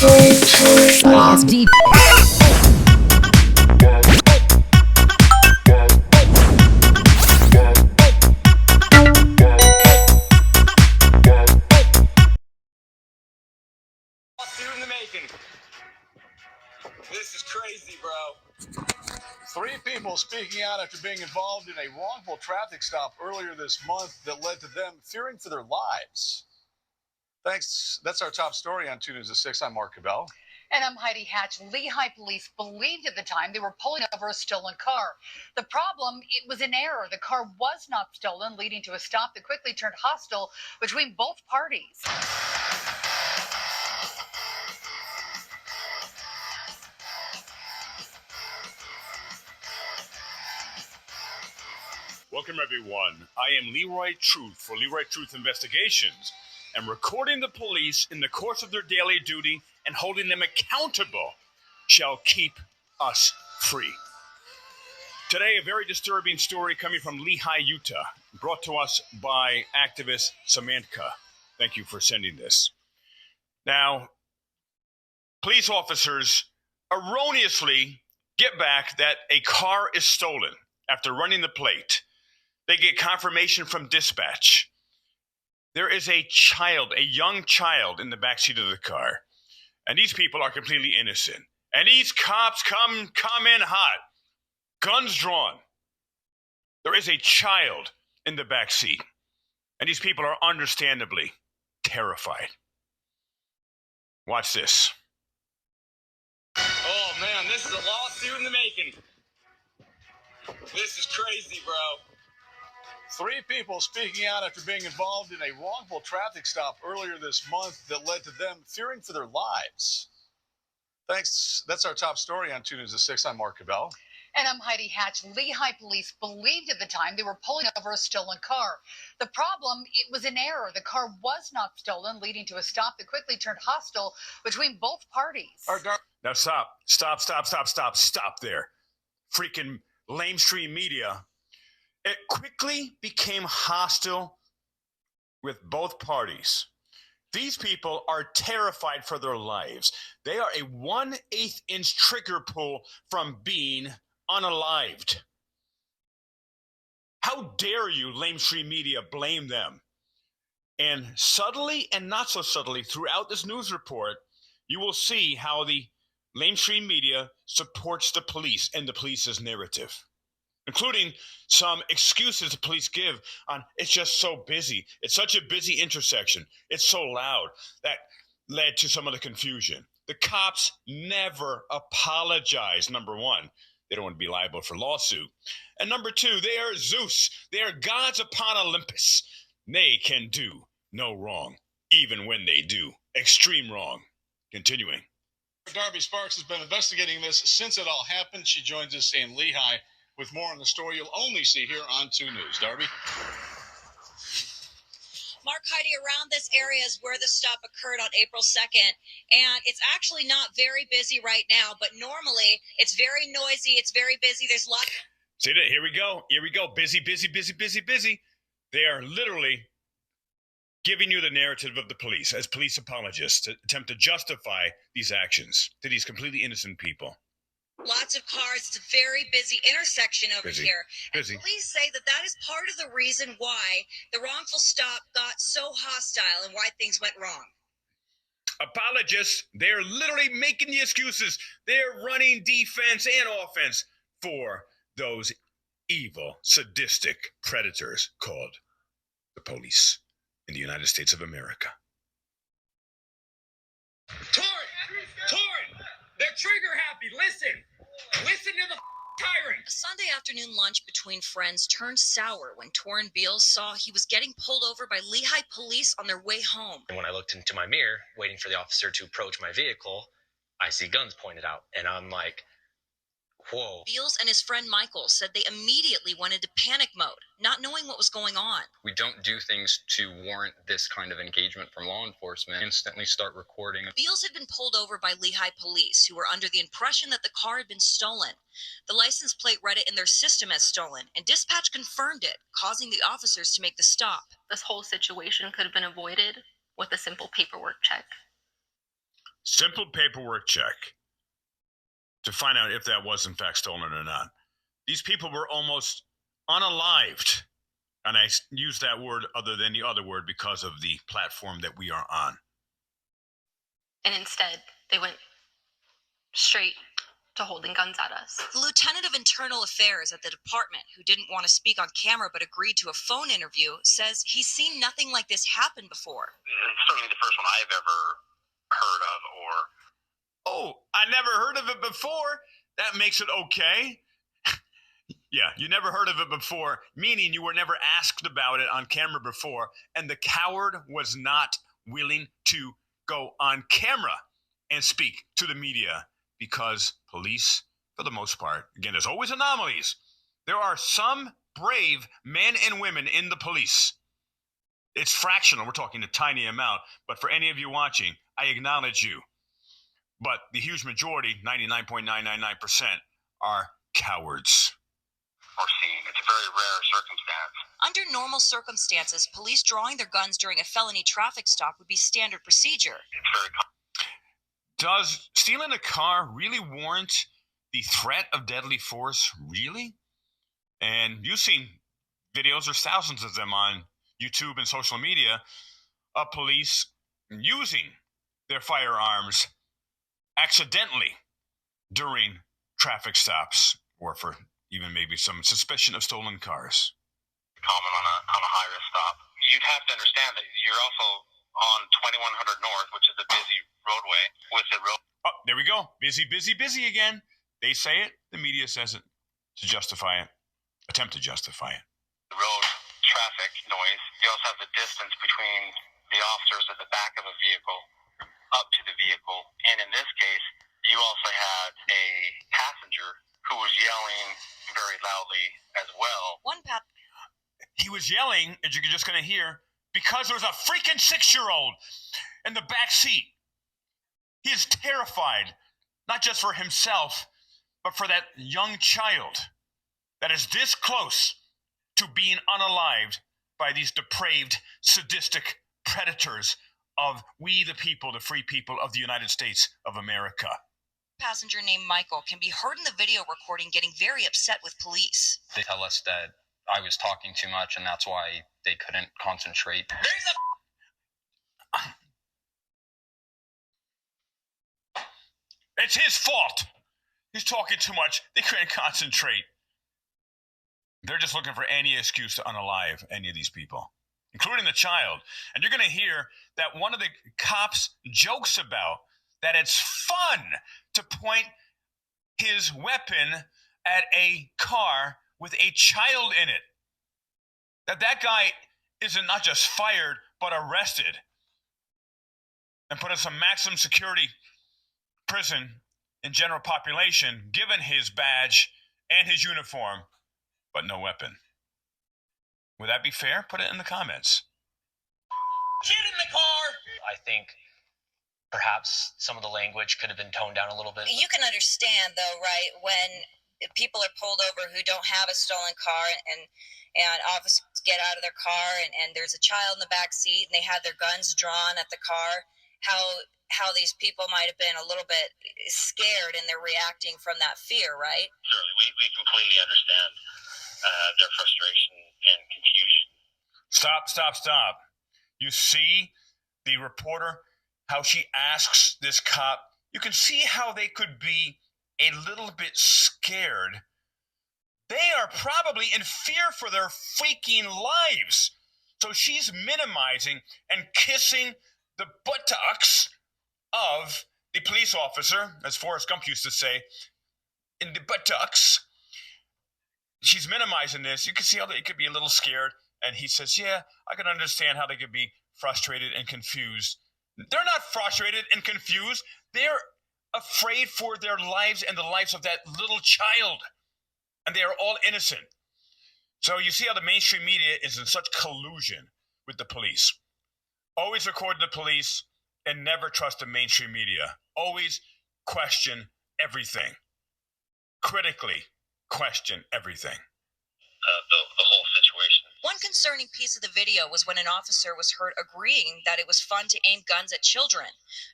ISD. In the making. This is crazy, bro. 3 people speaking out after being involved in a wrongful traffic stop earlier this month that led to them fearing for their lives. Thanks. That's our top story on 2 News at 6. I'm Mark Cabell. And I'm Heidi Hatch. Lehigh police believed at the time they were pulling over a stolen car. The problem, it was an error. The car was not stolen, leading to a stop that quickly turned hostile between both parties. Welcome, everyone. I am Leroy Truth for Leroy Truth Investigations, and recording the police in the course of their daily duty and holding them accountable shall keep us free. Today, a very disturbing story coming from Lehi, Utah, brought to us by activist Samantha. Thank you for sending this. Now, police officers erroneously get back that a car is stolen after running the plate. They get confirmation from dispatch. There is a child, a young child in the backseat of the car. And these people are completely innocent. And these cops come in hot, guns drawn. There is a child in the backseat. And these people are understandably terrified. Watch this. Oh, man, this is a lawsuit in the making. This is crazy, bro. 3 people speaking out after being involved in a wrongful traffic stop earlier this month that led to them fearing for their lives. Thanks. That's our top story on 2 News at 6. I'm Mark Cabell. And I'm Heidi Hatch. Lehigh police believed at the time they were pulling over a stolen car. The problem, it was an error. The car was not stolen, leading to a stop that quickly turned hostile between both parties. Now stop there. Freaking lamestream media. It quickly became hostile with both parties. These people are terrified for their lives. They are a 1/8 inch trigger pull from being unalived. How dare you, lamestream media, blame them? And subtly and not so subtly throughout this news report, you will see how the lamestream media supports the police and the police's narrative, including some excuses the police give on it's just so busy. It's such a busy intersection. It's so loud. That led to some of the confusion. The cops never apologize, number one. They don't want to be liable for lawsuit. And number 2, they are Zeus. They are gods upon Olympus. They can do no wrong, even when they do extreme wrong. Continuing. Darby Sparks has been investigating this since it all happened. She joins us in Lehi with more on the story you'll only see here on 2 News. Darby? Mark, Heidi, around this area is where the stop occurred on April 2nd, and it's actually not very busy right now, but normally it's very noisy, it's very busy, there's lots. See that? Here we go. Busy. They are literally giving you the narrative of the police as police apologists to attempt to justify these actions to these completely innocent people. Lots of cars. It's a very busy intersection over here. Busy. And police say that is part of the reason why the wrongful stop got so hostile and why things went wrong. Apologists, they're literally making the excuses. They're running defense and offense for those evil, sadistic predators called the police in the United States of America. Torrin! They're trigger happy. Listen to the tyrant. A Sunday afternoon lunch between friends turned sour when Torrin Beals saw he was getting pulled over by Lehigh police on their way home. And when I looked into my mirror, waiting for the officer to approach my vehicle, I see guns pointed out. And I'm like, whoa. Beals and his friend Michael said they immediately went into panic mode, not knowing what was going on. We don't do things to warrant this kind of engagement from law enforcement. Instantly start recording. Beals had been pulled over by Lehigh police, who were under the impression that the car had been stolen. The license plate read it in their system as stolen, and dispatch confirmed it, causing the officers to make the stop. This whole situation could have been avoided with a simple paperwork check. Simple paperwork check to find out if that was in fact stolen or not. These people were almost unalived. And I use that word other than the other word because of the platform that we are on. And instead, they went straight to holding guns at us. The lieutenant of internal affairs at the department, who didn't want to speak on camera but agreed to a phone interview, says he's seen nothing like this happen before. It's certainly the first one I've ever heard of, or... Oh, I never heard of it before. That makes it okay. Yeah, you never heard of it before, meaning you were never asked about it on camera before, and the coward was not willing to go on camera and speak to the media because police, for the most part, again, there's always anomalies. There are some brave men and women in the police. It's fractional. We're talking a tiny amount. But for any of you watching, I acknowledge you. But the huge majority, 99.999%, are cowards. Or seen. It's a very rare circumstance. Under normal circumstances, police drawing their guns during a felony traffic stop would be standard procedure. It's very common. Does stealing a car really warrant the threat of deadly force? Really? And you've seen videos, there's thousands of them on YouTube and social media, of police using their firearms accidentally during traffic stops or for even maybe some suspicion of stolen cars. Common on a high-risk stop. You'd have to understand that you're also on 2100 North, which is a busy roadway with the road. Oh, there we go. Busy, busy, busy again. They say it. The media says it to justify it. Attempt to justify it. The road traffic noise. You also have the distance between the officers at the back of a vehicle up to the vehicle. And in this case, you also had a passenger who was yelling very loudly as well. He was yelling, as you're just going to hear, because there was a freaking 6-year-old in the back seat. He is terrified, not just for himself, but for that young child that is this close to being unalived by these depraved, sadistic predators of we the people, the free people of the United States of America. Passenger named Michael can be heard in the video recording getting very upset with police. They tell us that I was talking too much and that's why they couldn't concentrate. It's his fault. He's talking too much. They couldn't concentrate. They're just looking for any excuse to unalive any of these people, including the child. And you're going to hear that one of the cops jokes about that it's fun to point his weapon at a car with a child in it. That guy isn't not just fired, but arrested and put in some maximum security prison in general population, given his badge and his uniform, but no weapon. Would that be fair? Put it in the comments. Kid in the car! I think perhaps some of the language could have been toned down a little bit. You can understand, though, right, when people are pulled over who don't have a stolen car and officers get out of their car and there's a child in the back seat and they have their guns drawn at the car, how these people might have been a little bit scared and they're reacting from that fear, right? Surely, we completely understand their frustration and confusion. Stop. You see the reporter, how she asks this cop, you can see how they could be a little bit scared. They are probably in fear for their freaking lives. So she's minimizing and kissing the buttocks of the police officer, as Forrest Gump used to say, in the buttocks. She's minimizing this. You can see how they could be a little scared. And he says, yeah, I can understand how they could be frustrated and confused. They're not frustrated and confused. They're afraid for their lives and the lives of that little child. And they are all innocent. So you see how the mainstream media is in such collusion with the police. Always record the police and never trust the mainstream media. Always question everything. Critically question everything. The whole situation. One concerning piece of the video was when an officer was heard agreeing that it was fun to aim guns at children.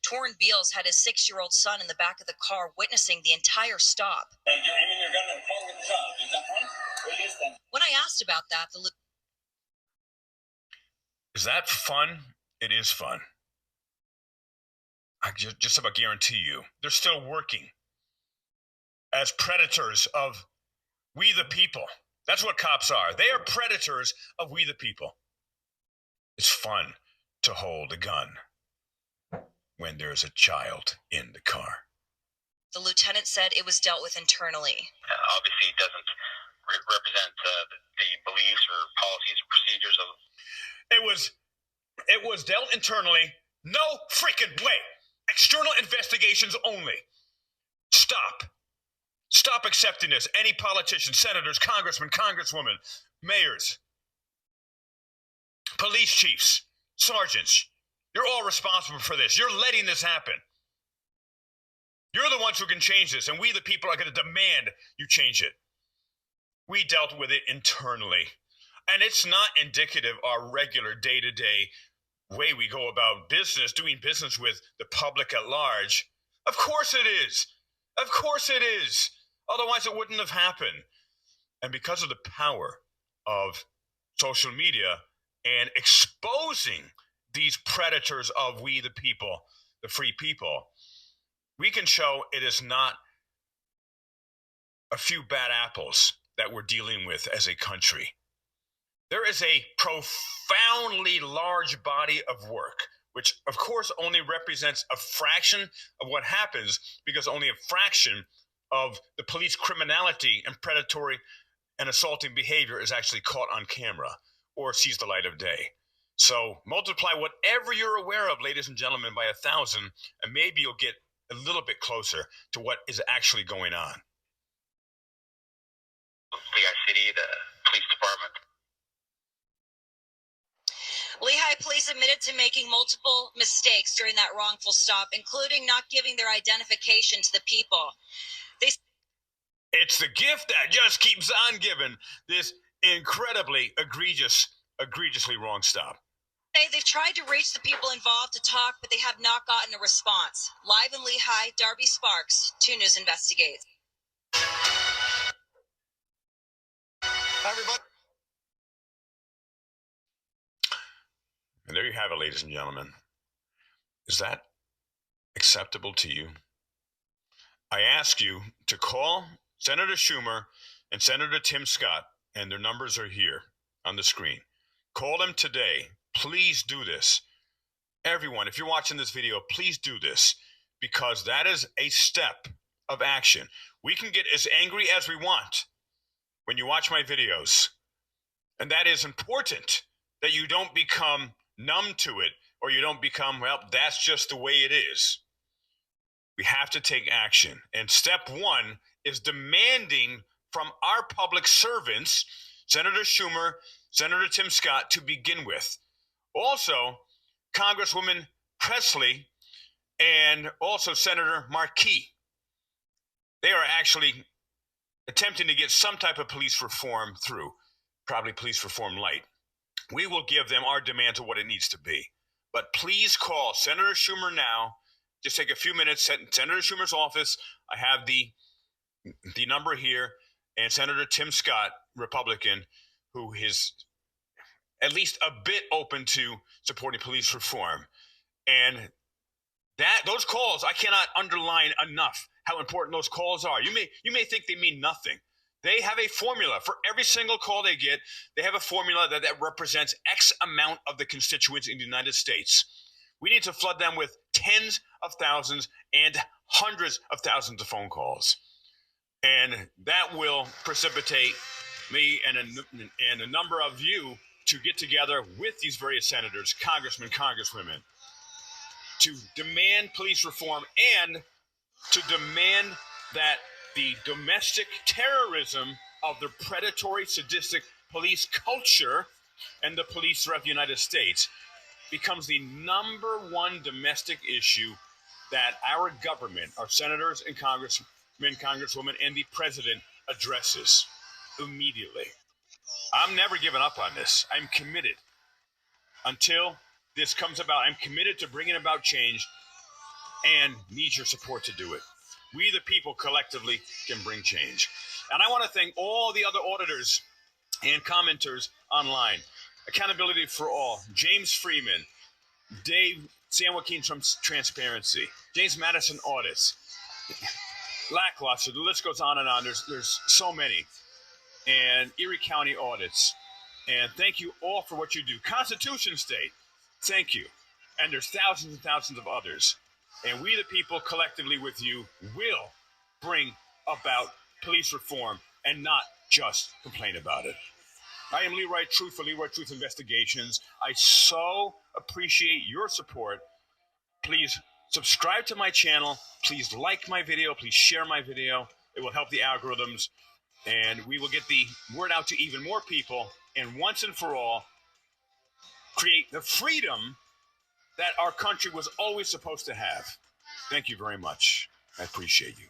Torrin Beals had his 6-year-old son in the back of the car witnessing the entire stop. You're aiming your gun and pulling the child. Is that fun? It is fun. When I asked about that, Is that fun? It is fun. I just about guarantee you, they're still working as predators of we the people. That's what cops are. They are predators of we the people. It's fun to hold a gun when there's a child in the car. the lieutenant said it was dealt with internally. Obviously, it doesn't represent the beliefs or policies or procedures of. It was dealt internally. No freaking way. External investigations only. Stop accepting this. Any politicians, senators, congressmen, congresswomen, mayors, police chiefs, sergeants, you're all responsible for this. You're letting this happen. You're the ones who can change this, and we, the people, are going to demand you change it. We dealt with it internally, and it's not indicative of our regular day-to-day way we go about business, doing business with the public at large. Of course it is. Of course it is. Otherwise, it wouldn't have happened. And because of the power of social media and exposing these predators of we, the people, the free people, we can show it is not a few bad apples that we're dealing with as a country. There is a profoundly large body of work, which of course only represents a fraction of what happens, because only a fraction of the police criminality and predatory and assaulting behavior is actually caught on camera or sees the light of day. So multiply whatever you're aware of, ladies and gentlemen, by 1,000, and maybe you'll get a little bit closer to what is actually going on. Lehigh City, the police department. Lehigh police admitted to making multiple mistakes during that wrongful stop, including not giving their identification to the people. It's the gift that just keeps on giving, this incredibly egregiously wrong stop. They've tried to reach the people involved to talk, but they have not gotten a response. Live in Lehigh, Darby Sparks, 2 News Investigates. Hi, everybody. And there you have it, ladies and gentlemen. Is that acceptable to you? I ask you to call Senator Schumer and Senator Tim Scott, and their numbers are here on the screen. Call them today. Please do this. Everyone, if you're watching this video, please do this, because that is a step of action. We can get as angry as we want when you watch my videos, and that is important, that you don't become numb to it, or you don't become, well, that's just the way it is. We have to take action. And step 1 is demanding from our public servants, Senator Schumer, Senator Tim Scott, to begin with. Also, Congresswoman Presley and also Senator Markey. They are actually attempting to get some type of police reform through, probably police reform light. We will give them our demand to what it needs to be. But please call Senator Schumer now. Just take a few minutes. Senator Schumer's office. I have the number here. And Senator Tim Scott, Republican, who is at least a bit open to supporting police reform. And those calls, I cannot underline enough how important those calls are. You may think they mean nothing. They have a formula for every single call they get. They have a formula that represents X amount of the constituents in the United States. We need to flood them with tens of thousands and hundreds of thousands of phone calls. And that will precipitate me and a number of you to get together with these various senators, congressmen, congresswomen, to demand police reform and to demand that the domestic terrorism of the predatory, sadistic police culture and the police throughout the United States becomes the number 1 domestic issue that our government, our senators and congressmen, congresswomen, and the president addresses immediately. I'm never giving up on this. I'm committed. Until this comes about, I'm committed to bringing about change and need your support to do it. We, the people, collectively can bring change. And I want to thank all the other auditors and commenters online. Accountability for All, James Freeman, Dave San Joaquin from Transparency, James Madison Audits, Lackluster, the list goes on and on. There's so many. And Erie County Audits. And thank you all for what you do. Constitution State, thank you. And there's thousands and thousands of others. And we, the people, collectively with you, will bring about police reform and not just complain about it. I am Leroy Truth for Leroy Truth Investigations. I so appreciate your support. Please subscribe to my channel. Please like my video. Please share my video. It will help the algorithms. And we will get the word out to even more people. And once and for all, create the freedom that our country was always supposed to have. Thank you very much. I appreciate you.